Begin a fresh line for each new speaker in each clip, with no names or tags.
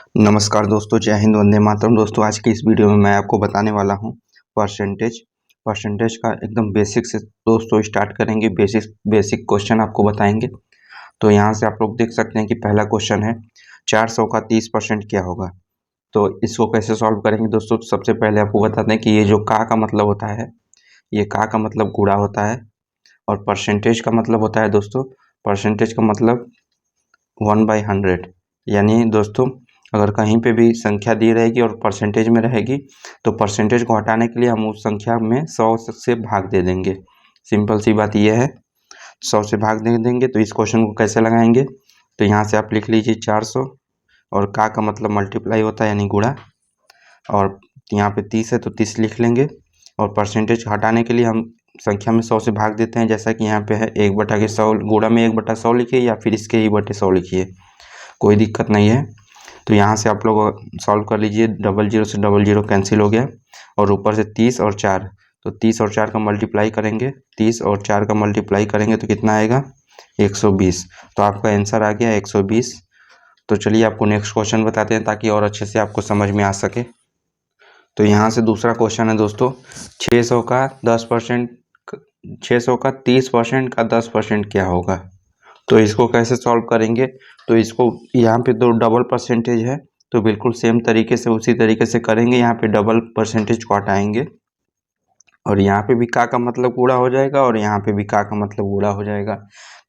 नमस्कार दोस्तों, जय हिंद, वंदे मातरम। दोस्तों, आज की इस वीडियो में मैं आपको बताने वाला हूँ परसेंटेज परसेंटेज का एकदम बेसिक से दोस्तों स्टार्ट करेंगे। बेसिक बेसिक क्वेश्चन आपको बताएंगे। तो यहाँ से आप लोग देख सकते हैं कि पहला क्वेश्चन है 400 का 30% क्या होगा। तो इसको कैसे सॉल्व करेंगे दोस्तों। तो सबसे पहले आपको बता दें कि ये जो का मतलब होता है, ये का मतलब गुणा होता है, और परसेंटेज का मतलब होता है दोस्तों, परसेंटेज का मतलब 1/100। यानी दोस्तों, अगर कहीं पे भी संख्या दी रहेगी और परसेंटेज में रहेगी तो परसेंटेज को हटाने के लिए हम उस संख्या में 100 से भाग दे देंगे। सिंपल सी बात यह है, 100 से भाग दे देंगे। तो इस क्वेश्चन को कैसे लगाएंगे, तो यहाँ से आप लिख लीजिए 400, और का मतलब मल्टीप्लाई होता है यानी गुणा, और यहाँ पे 30 है तो 30 लिख लेंगे। और परसेंटेज हटाने के लिए हम संख्या में 100 से भाग देते हैं, जैसा कि यहाँ पे है 1/100। गुणा में 1/100 लिखिए या फिर इसके ही बटे 100 लिखिए, कोई दिक्कत नहीं है। तो यहाँ से आप लोग सॉल्व कर लीजिए। 00 से 00 कैंसिल हो गया, और ऊपर से 30 और 4, तो 30 और 4 का मल्टीप्लाई करेंगे, 30 और 4 का मल्टीप्लाई करेंगे तो कितना आएगा, 120। तो आपका आंसर आ गया 120। तो चलिए आपको नेक्स्ट क्वेश्चन बताते हैं ताकि और अच्छे से आपको समझ में आ सके। तो यहाँ से दूसरा क्वेश्चन है दोस्तों, 600 का 10%, 600 का 30% का 10% क्या होगा। तो इसको कैसे सॉल्व करेंगे, तो इसको यहाँ पे तो डबल परसेंटेज है, तो बिल्कुल सेम तरीके से उसी तरीके से करेंगे। यहाँ पे डबल परसेंटेज को हटाएंगे, और यहाँ पे भी का मतलब गुणा हो जाएगा, और यहाँ पे भी का मतलब गुणा हो जाएगा।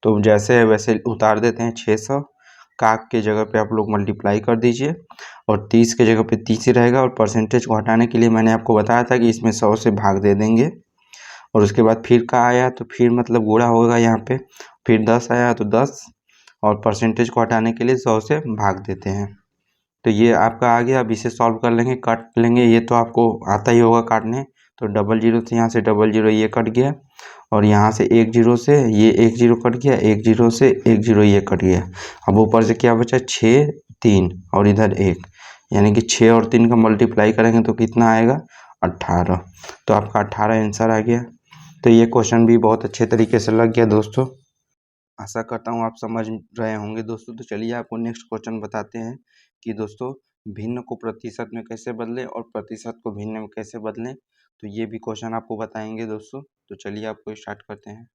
तो जैसे है वैसे उतार देते हैं। 600 का के जगह पे आप लोग मल्टीप्लाई कर दीजिए, और 30 के जगह पे 30 ही रहेगा। और परसेंटेज को हटाने के लिए मैंने आपको बताया था कि इसमें 100 से भाग दे देंगे, और उसके बाद फिर का आया तो फिर मतलब गुणा होगा यहाँ पे, फिर 10 आया तो 10, और परसेंटेज को हटाने के लिए 100 से भाग देते हैं। तो ये आपका आ गया। अब इसे सॉल्व कर लेंगे, काट लेंगे। ये तो आपको आता ही होगा काटने। तो 00 से यहाँ से 00 ये कट गया, और यहाँ से 10 से ये 10 कट गया, 10 से 10 ये कट गया। अब ऊपर से क्या बचा, 6, 3 और इधर 1, यानी कि 6 और 3 का मल्टीप्लाई करेंगे तो कितना आएगा, 18। तो आपका 18 आंसर आ गया। तो ये क्वेश्चन भी बहुत अच्छे तरीके से लग गया दोस्तों। आशा करता हूँ आप समझ रहे होंगे दोस्तों। तो चलिए आपको नेक्स्ट क्वेश्चन बताते हैं कि दोस्तों, भिन्न को प्रतिशत में कैसे बदलें और प्रतिशत को भिन्न में कैसे बदलें। तो ये भी क्वेश्चन आपको बताएंगे दोस्तों। तो चलिए आपको स्टार्ट करते हैं।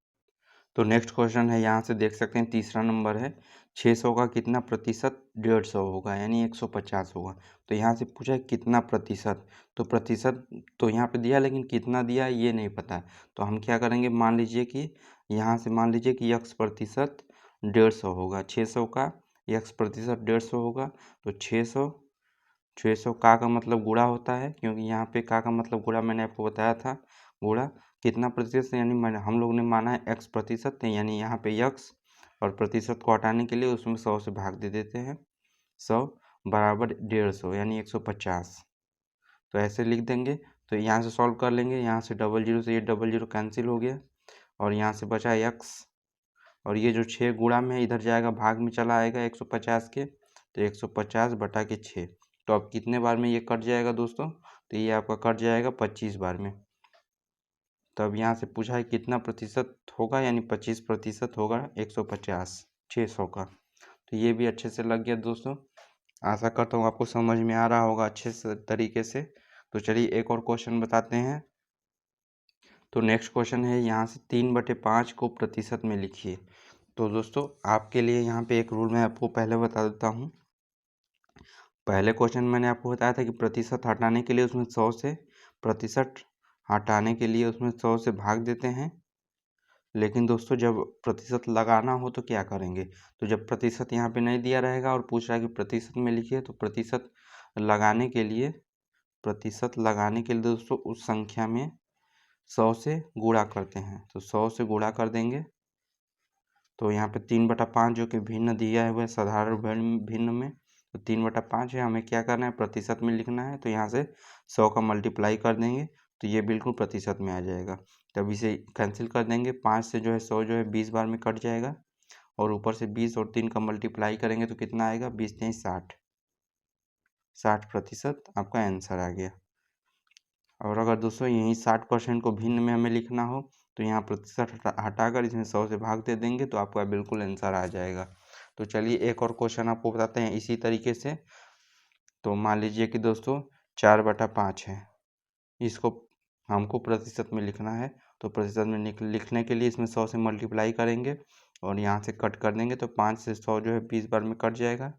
तो नेक्स्ट क्वेश्चन है, यहाँ से देख सकते हैं तीसरा नंबर है, 600 का कितना प्रतिशत 150 होगा, यानी 150 होगा। तो यहाँ से पूछा है कितना प्रतिशत, तो प्रतिशत तो यहाँ पे दिया, लेकिन कितना दिया ये नहीं पता है। तो हम क्या करेंगे, मान लीजिए कि यहाँ से मान लीजिए कि x प्रतिशत 150 होगा। 600 का x प्रतिशत 150 होगा। तो 600 का मतलब गुणा होता है, क्योंकि यहाँ पे का मतलब गुणा मैंने आपको बताया था। गुणा कितना प्रतिशत से, यानी मैंने हम लोग ने माना है x प्रतिशत, यानी यहाँ पे x, और प्रतिशत को हटाने के लिए उसमें 100 से भाग दे देते हैं। 100 बराबर 150 यानी 150। तो ऐसे लिख देंगे। तो यहाँ से सॉल्व कर लेंगे। यहाँ से 00 से ये 00 कैंसिल हो गया, और यहाँ से बचा x, और ये जो 6 गुणा में इधर जाएगा, भाग में चला आएगा 150 के, तो 150 बटा के 6। तो अब कितने बार में ये कट जाएगा दोस्तों, तो ये आपका कट जाएगा 25 बार में। तो अब यहाँ से पूछा है कितना प्रतिशत होगा, यानी 25% होगा 150 600 का। तो ये भी अच्छे से लग गया दोस्तों। आशा करता हूँ आपको समझ में आ रहा होगा अच्छे से तरीके से। तो चलिए एक और क्वेश्चन बताते हैं। तो नेक्स्ट क्वेश्चन है, यहाँ से 3/5 को प्रतिशत में लिखिए। तो दोस्तों, आपके लिए यहाँ पे एक रूल मैं आपको पहले बता देता हूँ। पहले क्वेश्चन मैंने आपको बताया था कि प्रतिशत हटाने के लिए उसमें 100 से, प्रतिशत हटाने के लिए उसमें 100 से भाग देते हैं। लेकिन दोस्तों, जब प्रतिशत लगाना हो तो क्या करेंगे, तो जब प्रतिशत यहाँ पे नहीं दिया रहेगा और पूछ रहा है कि प्रतिशत में लिखिए, तो प्रतिशत लगाने के लिए दोस्तों उस संख्या में 100 से गुणा करते हैं। तो 100 से गुणा कर देंगे। तो यहाँ पे 3/5 जो कि भिन्न दिया है वह साधारण भिन्न में, तो 3/5 है। हमें क्या करना है, प्रतिशत में लिखना है। तो यहाँ से 100 का मल्टीप्लाई कर देंगे, तो ये बिल्कुल प्रतिशत में आ जाएगा। तब इसे कैंसिल कर देंगे। 5 से जो है 100 जो है 20 बार में कट जाएगा, और ऊपर से 20 और 3 का मल्टीप्लाई करेंगे तो कितना आएगा, 20 3 60, 60% आपका आंसर आ गया। और अगर दोस्तों यहीं 60% को भिन्न में हमें लिखना हो, तो यहाँ प्रतिशत हटाकर इसमें 100 से भाग दे देंगे, तो आपका बिल्कुल आंसर आ जाएगा। तो चलिए एक और क्वेश्चन आपको बताते हैं इसी तरीके से। तो मान लीजिए कि दोस्तों 4/5 है, इसको हमको प्रतिशत में लिखना है। तो प्रतिशत में लिखने के लिए इसमें 100 से मल्टीप्लाई करेंगे और यहाँ से कट कर देंगे, तो 5 से 100 जो है 20 बार में कट जाएगा,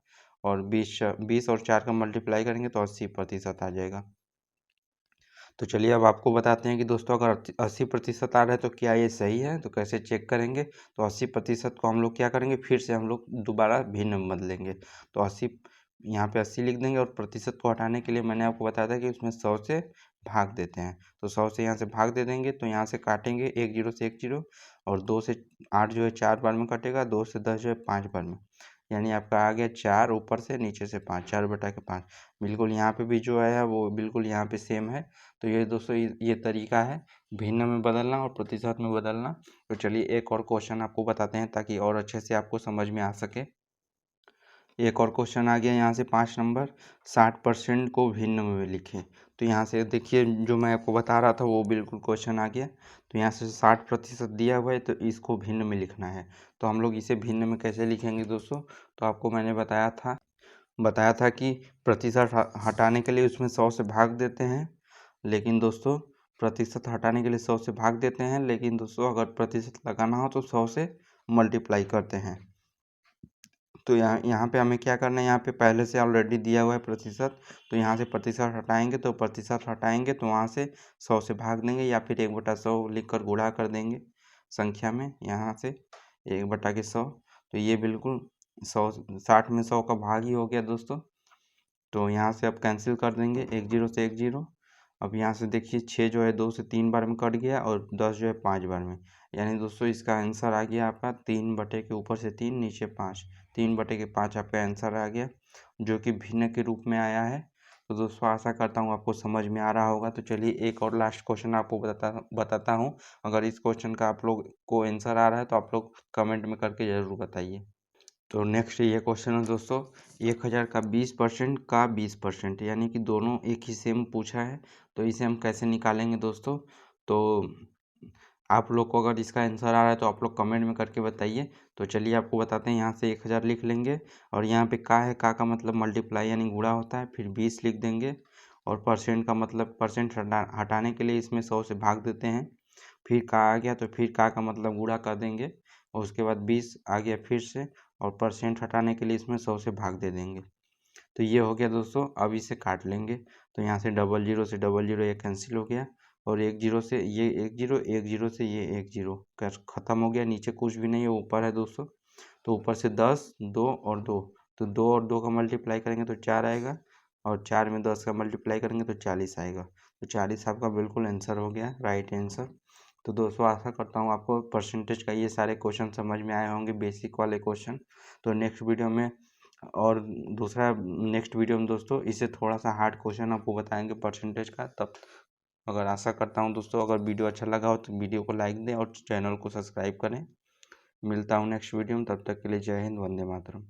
और 20 और 4 का मल्टीप्लाई करेंगे तो 80% आ जाएगा। तो चलिए अब आपको बताते हैं कि दोस्तों अगर 80% आ रहा है तो क्या ये सही है, तो कैसे चेक करेंगे। तो 80% को हम लोग क्या करेंगे, फिर से हम लोग दोबारा भिन्न में बदलेंगे। तो 80 यहाँ पे 80 लिख देंगे, और प्रतिशत को हटाने के लिए मैंने आपको बताया था कि उसमें 100 से भाग देते हैं। तो 100 से यहाँ से भाग दे देंगे, तो यहाँ से काटेंगे 1 जीरो से 1 जीरो, और 2 से 8 जो है 4 बार में कटेगा, 2 से 10 जो है 5 बार में, यानी आपका आ गया 4 ऊपर से, नीचे से 5, 4/5। बिल्कुल यहाँ पे भी जो है वो बिल्कुल यहाँ पे सेम है। तो ये दोस्तों ये तरीका है भिन्न में बदलना और प्रतिशत में बदलना। तो चलिए एक और क्वेश्चन आपको बताते हैं ताकि और अच्छे से आपको समझ में आ सके। एक और क्वेश्चन आ गया यहाँ से 5 नंबर, 60% को भिन्न में लिखें। तो यहाँ से देखिए जो मैं आपको बता रहा था वो बिल्कुल क्वेश्चन आ गया। तो यहाँ से 60% दिया हुआ है, तो इसको भिन्न में लिखना है। तो हम लोग इसे भिन्न में कैसे लिखेंगे दोस्तों, तो आपको मैंने बताया था कि प्रतिशत हटाने के लिए उसमें 100 से भाग देते हैं, लेकिन दोस्तों प्रतिशत हटाने के लिए 100 से भाग देते हैं, लेकिन दोस्तों अगर प्रतिशत लगाना हो तो 100 से मल्टीप्लाई करते हैं। तो यहाँ पे हमें क्या करना है, यहाँ पे पहले से ऑलरेडी दिया हुआ है प्रतिशत, तो यहाँ से प्रतिशत हटाएंगे, तो प्रतिशत हटाएंगे तो वहाँ से 100 से भाग देंगे, या फिर 1/100 लिख कर गुणा कर देंगे संख्या में, यहाँ से 1/100। तो ये बिल्कुल 60 में 100 का भाग ही हो गया दोस्तों। तो यहाँ से अब कैंसिल कर देंगे 1 जीरो से 1 जीरो। अब यहाँ से देखिए 6 जो है 2 से 3 बार में कट गया, और 10 जो है 5 बार में, यानी दोस्तों इसका आंसर आ गया आपका 3 बटे के ऊपर से 3 नीचे 5, 3/5 आपका आंसर आ गया, जो कि भिन्न के रूप में आया है। तो दोस्तों आशा करता हूँ आपको समझ में आ रहा होगा। तो चलिए एक और लास्ट क्वेश्चन आपको बताता हूँ। अगर इस क्वेश्चन का आप लोग को आंसर आ रहा है तो आप लोग कमेंट में करके ज़रूर बताइए। तो नेक्स्ट ये क्वेश्चन है दोस्तों, 1000 का 20% का 20%, यानी कि दोनों एक ही सेम पूछा है। तो इसे हम कैसे निकालेंगे दोस्तों, तो आप लोग को अगर इसका आंसर आ रहा है तो आप लोग कमेंट में करके बताइए। तो चलिए आपको बताते हैं, यहाँ से 1000 लिख लेंगे, और यहाँ पे का है, का मतलब मल्टीप्लाई यानी गुणा होता है, फिर 20 लिख देंगे, और परसेंट का मतलब परसेंट हटाने के लिए इसमें 100 से भाग देते हैं। फिर का आ गया तो फिर का मतलब गुणा कर देंगे, और उसके बाद 20 आ गया फिर से, और परसेंट हटाने के लिए इसमें 100 से भाग दे देंगे। तो ये हो गया दोस्तों। अब इसे काट लेंगे, तो यहाँ से डबल जीरो से डबल जीरो ये कैंसिल हो गया, और 1 जीरो से ये 1 जीरो, 1 जीरो से ये 1 जीरो खत्म हो गया। नीचे कुछ भी नहीं है, ऊपर है दोस्तों। तो ऊपर से 10, 2 और 2, तो 2 और 2 का मल्टीप्लाई करेंगे तो 4 आएगा, और 4 में 10 का मल्टीप्लाई करेंगे तो 40 आएगा। तो 40 आपका बिल्कुल आंसर हो गया, राइट आंसर। तो दोस्तों आशा करता हूँ आपको परसेंटेज का ये सारे क्वेश्चन समझ में आए होंगे, बेसिक वाले क्वेश्चन। तो नेक्स्ट वीडियो में और दूसरा नेक्स्ट वीडियो में दोस्तों इससे थोड़ा सा हार्ड क्वेश्चन आपको बताएंगे परसेंटेज का। तब अगर आशा करता हूँ दोस्तों अगर वीडियो अच्छा लगा हो तो वीडियो को लाइक दें और चैनल को सब्सक्राइब करें। मिलता हूँ नेक्स्ट वीडियो में, तब तक के लिए जय हिंद, वंदे मातरम।